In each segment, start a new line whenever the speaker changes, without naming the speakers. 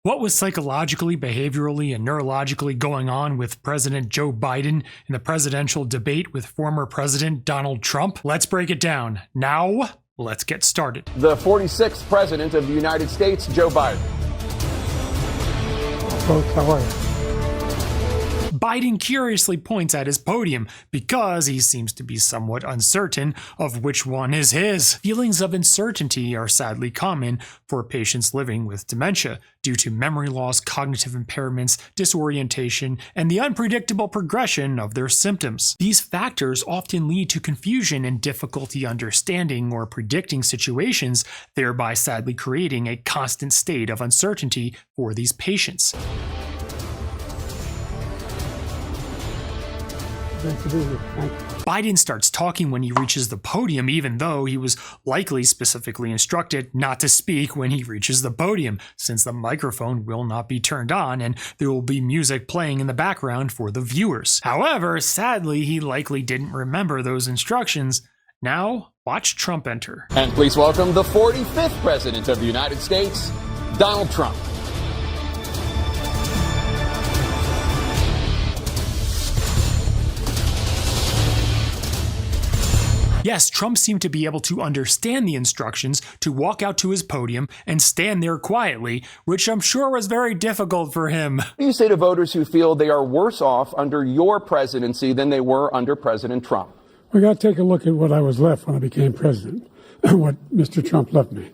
What was psychologically, behaviorally, and neurologically going on with President Joe Biden in the presidential debate with former President Donald Trump? Let's break it down. Now, let's get started.
The 46th President of the United States, Joe Biden.
Folks, how are you?
Biden curiously points at his podium because he seems to be somewhat uncertain of which one is his. Feelings of uncertainty are sadly common for patients living with dementia due to memory loss, cognitive impairments, disorientation, and the unpredictable progression of their symptoms. These factors often lead to confusion and difficulty understanding or predicting situations, thereby sadly creating a constant state of uncertainty for these patients. Biden starts talking when he reaches the podium, even though he was likely specifically instructed not to speak when he reaches the podium, since the microphone will not be turned on and there will be music playing in the background for the viewers. However, sadly, he likely didn't remember those instructions. Now, watch Trump enter.
And please welcome the 45th President of the United States, Donald Trump.
Yes, Trump seemed to be able to understand the instructions to walk out to his podium and stand there quietly, which I'm sure was very difficult for him.
What do you say to voters who feel they are worse off under your presidency than they were under President Trump?
We got to take a look at what I was left when I became president, what Mr. Trump left me.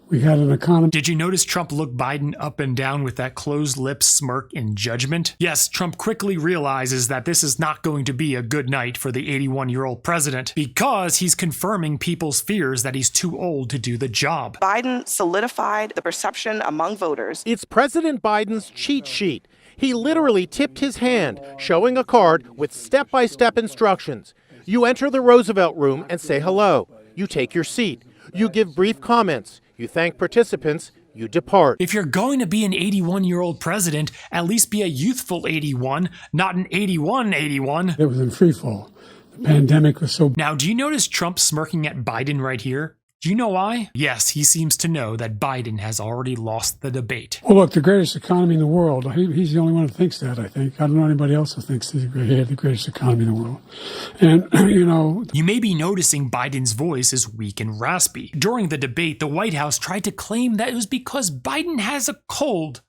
We had an economy.
Did you notice Trump look Biden up and down with that closed lip smirk in judgment? Yes, Trump quickly realizes that this is not going to be a good night for the 81-year-old president because he's confirming people's fears that he's too old to do the job.
Biden solidified the perception among voters.
It's President Biden's cheat sheet. He literally tipped his hand, showing a card with step-by-step instructions. You enter the Roosevelt room and say hello. You take your seat. You give brief comments. You thank participants, you depart.
If you're going to be an 81-year-old president, at least be a youthful 81, not an 81.
It was in free fall. The pandemic was so...
Now, do you notice Trump smirking at Biden right here? Do you know why? Yes, he seems to know that Biden has already lost the debate.
Well, look, the greatest economy in the world, he's the only one who thinks that, I think. I don't know anybody else who thinks he had the greatest economy in the world. And,
You may be noticing Biden's voice is weak and raspy. During the debate, the White House tried to claim that it was because Biden has a cold,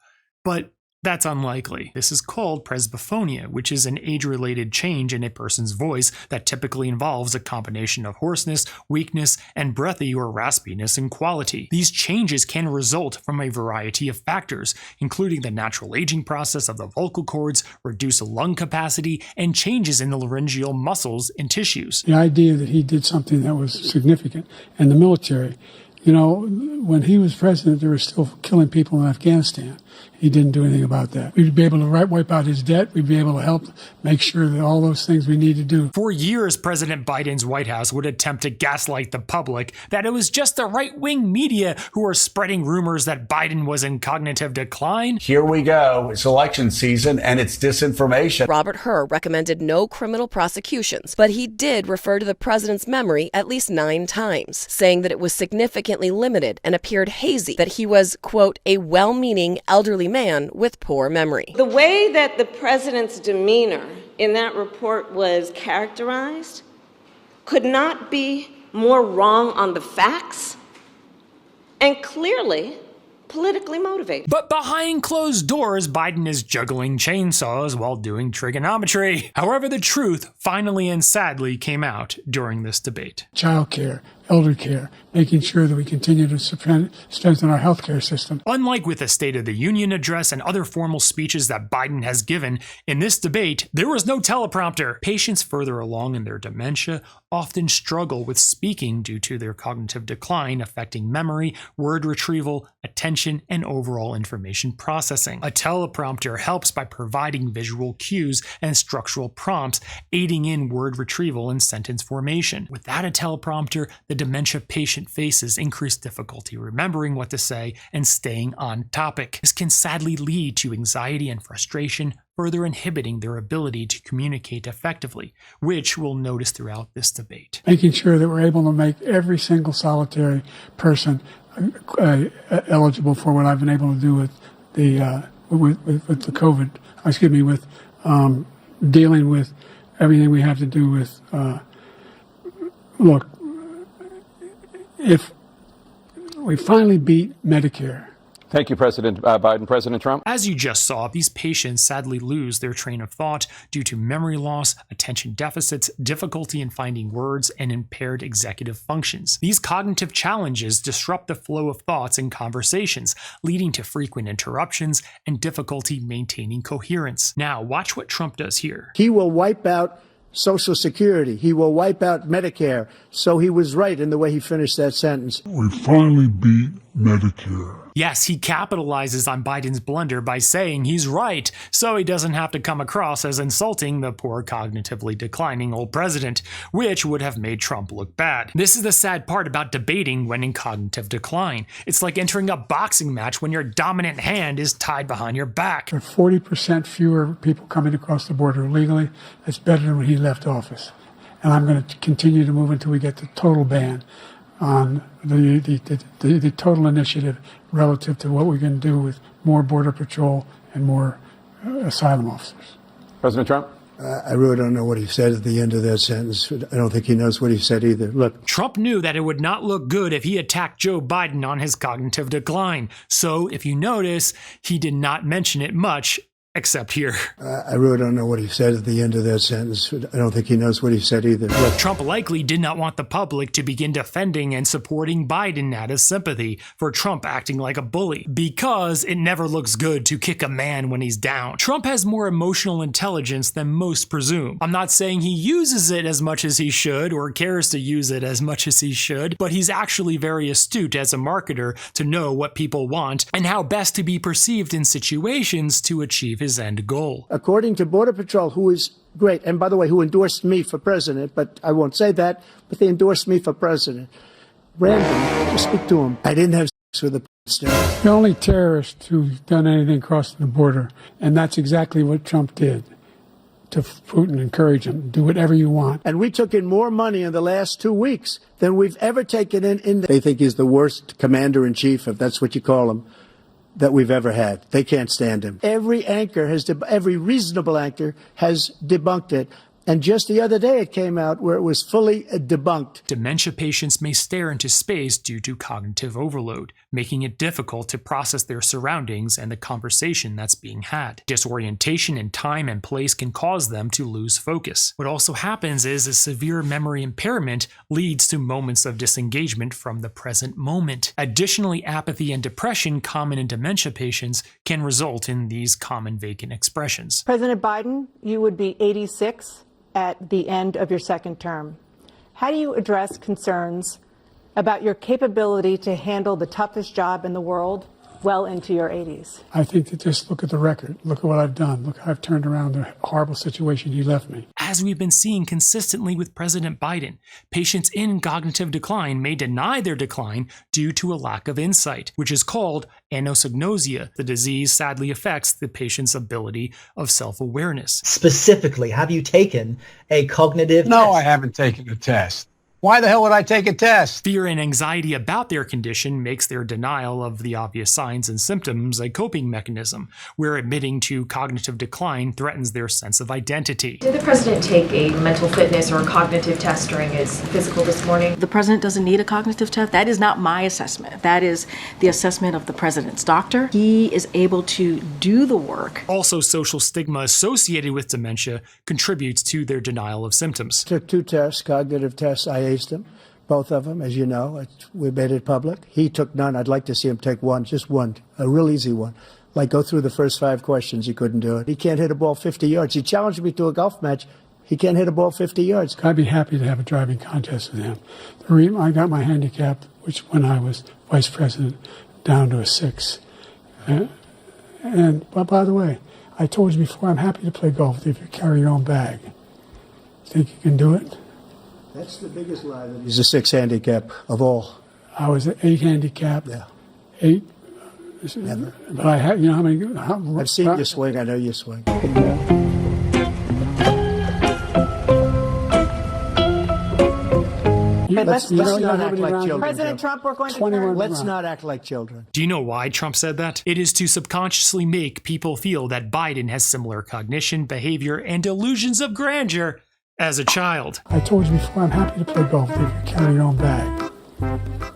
but that's unlikely. This is called presbyphonia, which is an age-related change in a person's voice that typically involves a combination of hoarseness, weakness, and breathy or raspiness in quality. These changes can result from a variety of factors, including the natural aging process of the vocal cords, reduced lung capacity, and changes in the laryngeal muscles and tissues.
The idea that he did something that was significant in the military. When he was president, they were still killing people in Afghanistan. He didn't do anything about that. We'd be able to wipe out his debt. We'd be able to help make sure that all those things we need to do.
For years, President Biden's White House would attempt to gaslight the public that it was just the right-wing media who were spreading rumors that Biden was in cognitive decline.
Here we go. It's election season and it's disinformation.
Robert Hur recommended no criminal prosecutions, but he did refer to the president's memory at least 9 times, saying that it was significantly limited and appeared hazy, that he was, quote, a well-meaning elderly man with poor memory.
The way that the president's demeanor in that report was characterized could not be more wrong on the facts and clearly politically motivated.
But behind closed doors, Biden is juggling chainsaws while doing trigonometry. However, the truth finally and sadly came out during this debate.
Child care, elder care, making sure that we continue to strengthen our healthcare system.
Unlike with the State of the Union address and other formal speeches that Biden has given, in this debate, there was no teleprompter. Patients further along in their dementia often struggle with speaking due to their cognitive decline affecting memory, word retrieval, attention, and overall information processing. A teleprompter helps by providing visual cues and structural prompts, aiding in word retrieval and sentence formation. Without a teleprompter, the dementia patient faces increased difficulty remembering what to say and staying on topic. This can sadly lead to anxiety and frustration, further inhibiting their ability to communicate effectively, which we'll notice throughout this debate.
Making sure that we're able to make every single solitary person eligible for what I've been able to do with with the COVID, with dealing with everything we have to do with. Look, if we finally beat Medicare.
Thank you, President Biden. President Trump?
As you just saw, these patients sadly lose their train of thought due to memory loss, attention deficits, difficulty in finding words, and impaired executive functions. These cognitive challenges disrupt the flow of thoughts and conversations, leading to frequent interruptions and difficulty maintaining coherence. Now, watch what Trump does here.
He will wipe out Social Security. He will wipe out Medicare. So he was right in the way he finished that sentence.
We finally beat Medicare.
Yes, he capitalizes on Biden's blunder by saying he's right, so he doesn't have to come across as insulting the poor cognitively declining old president, which would have made Trump look bad. This is the sad part about debating when in cognitive decline. It's like entering a boxing match when your dominant hand is tied behind your back.
There are 40% fewer people coming across the border illegally. That's better than when he left office. And I'm going to continue to move until we get the total ban on the total initiative relative to what we can do with more Border Patrol and more asylum officers.
President Trump?
I really don't know what he said at the end of that sentence. I don't think he knows what he said either. Look,
Trump knew that it would not look good if he attacked Joe Biden on his cognitive decline. So, if you notice, he did not mention it much, except here.
I really don't know what he said at the end of that sentence. I don't think he knows what he said either. Look,
Trump likely did not want the public to begin defending and supporting Biden out of sympathy for Trump acting like a bully, because it never looks good to kick a man when he's down. Trump has more emotional intelligence than most presume. I'm not saying he uses it as much as he should or cares to use it as much as he should, but he's actually very astute as a marketer to know what people want and how best to be perceived in situations to achieve his end goal.
according to Border Patrol, who is great, and by the way, who endorsed me for president, but I won't say that, but they endorsed me for president. Brandon, just speak to him. I didn't have sex with the staff.
The only terrorist who's done anything crossing the border, and that's exactly what Trump did to Putin, encourage him, do whatever you want.
And we took in more money in the last 2 weeks than we've ever taken in. They think he's the worst commander-in-chief, if that's what you call him, that we've ever had. They can't stand him. Every reasonable anchor has debunked it. And just the other day it came out where it was fully debunked.
Dementia patients may stare into space due to cognitive overload, making it difficult to process their surroundings and the conversation that's being had. Disorientation in time and place can cause them to lose focus. What also happens is a severe memory impairment leads to moments of disengagement from the present moment. Additionally, apathy and depression common in dementia patients can result in these common vacant expressions.
President Biden, you would be 86 at the end of your second term. How do you address concerns about your capability to handle the toughest job in the world well into your 80s?
I think that just look at the record. Look at what I've done. Look how I've turned around the horrible situation he left me.
As we've been seeing consistently with President Biden, patients in cognitive decline may deny their decline due to a lack of insight, which is called anosognosia. The disease sadly affects the patient's ability of self-awareness.
Specifically, have you taken a cognitive
No,
test?
I haven't taken a test. Why the hell would I take a test?
Fear and anxiety about their condition makes their denial of the obvious signs and symptoms a coping mechanism, where admitting to cognitive decline threatens their sense of identity.
Did the president take a mental fitness or a cognitive test during his physical this morning?
The president doesn't need a cognitive test. That is not my assessment. That is the assessment of the president's doctor. He is able to do the work.
Also, social stigma associated with dementia contributes to their denial of symptoms.
Took 2 tests, cognitive tests. I aced them, both of them, as you know. We made it public. He took none. I'd like to see him take one, just one, a real easy one. Like go through the first 5 questions. He couldn't do it. He can't hit a ball 50 yards. He challenged me to a golf match. He can't hit a ball 50 yards.
I'd be happy to have a driving contest with him. The reason I got my handicap, which when I was vice president, down to a 6. But by the way, I told you before, I'm happy to play golf with you if you carry your own bag. Think you can do it?
That's the biggest lie. He's a 6 handicap of all.
I was an 8 handicap.
Yeah.
8.
Never.
But I had, you know how many?
I've seen you swing. I know you swing.
let's
not
not
act like children.
President Trump, we're going to
21
turn.
Let's not act like children.
Do you know why Trump said that? It is to subconsciously make people feel that Biden has similar cognition, behavior, and delusions of grandeur as a child.
I told you before, I'm happy to play golf if you carry your own bag.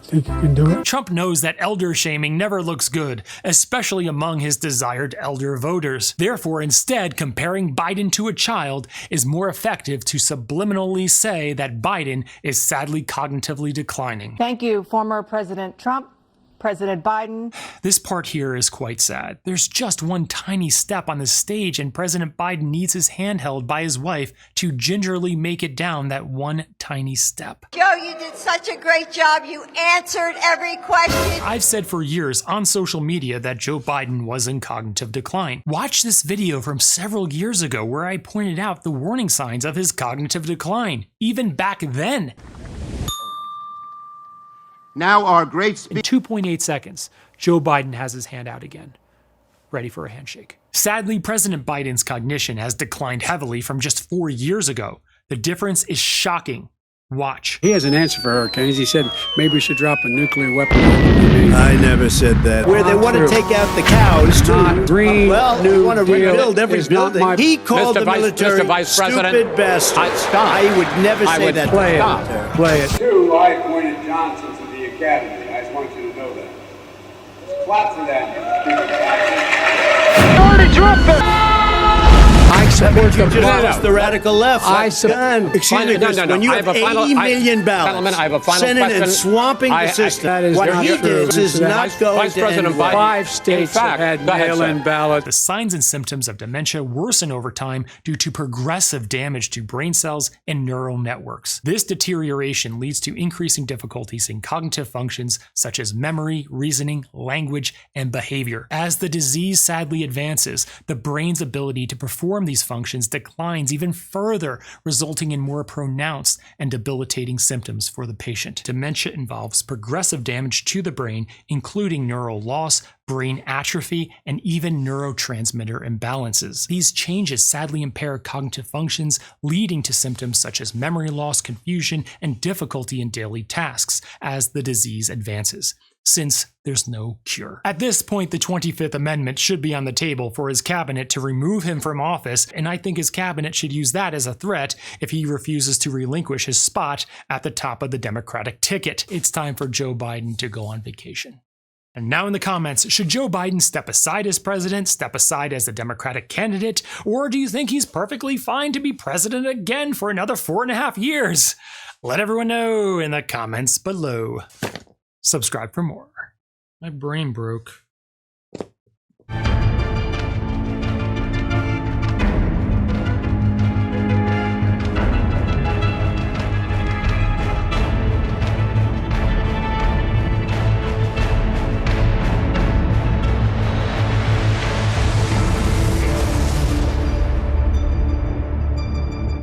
Think you can do it?
Trump knows that elder shaming never looks good, especially among his desired elder voters. Therefore, instead, comparing Biden to a child is more effective to subliminally say that Biden is sadly cognitively declining.
Thank you, former President Trump. President Biden.
This part here is quite sad. There's just one tiny step on the stage and President Biden needs his hand held by his wife to gingerly make it down that one tiny step.
Joe, you did such a great job. You answered every question.
I've said for years on social media that Joe Biden was in cognitive decline. Watch this video from several years ago where I pointed out the warning signs of his cognitive decline, even back then.
Now our great
speaker. In 2.8 seconds, Joe Biden has his hand out again, ready for a handshake. Sadly, President Biden's cognition has declined heavily from just 4 years ago. The difference is shocking. Watch.
He has an answer for hurricanes. He said maybe we should drop a nuclear weapon.
I never said that. Where they want to take out the cows, too.
Green
well, they want to rebuild every building. He called the military stupid bastards. I would never say that.
Play it. Play it.
Two, I appointed Johnson to the academy. I just want you to know that. Clap for that, you stupid bastard.
I support
the radical left. Excuse me, when you have 80 million ballots, Senate is swamping the system. What he did is not going to end well.
5 states have had mail-in ballots.
The signs and symptoms of dementia worsen over time due to progressive damage to brain cells and neural networks. This deterioration leads to increasing difficulties in cognitive functions such as memory, reasoning, language, and behavior. As the disease sadly advances, the brain's ability to perform these functions declines even further, resulting in more pronounced and debilitating symptoms for the patient. Dementia involves progressive damage to the brain, including neural loss, brain atrophy, and even neurotransmitter imbalances. These changes sadly impair cognitive functions, leading to symptoms such as memory loss, confusion, and difficulty in daily tasks as the disease advances, since there's no cure. At this point, the 25th Amendment should be on the table for his cabinet to remove him from office, and I think his cabinet should use that as a threat if he refuses to relinquish his spot at the top of the Democratic ticket. It's time for Joe Biden to go on vacation. And now in the comments, should Joe Biden step aside as president, step aside as the Democratic candidate, or do you think he's perfectly fine to be president again for another 4.5 years? Let everyone know in the comments below. Subscribe for more. My brain broke.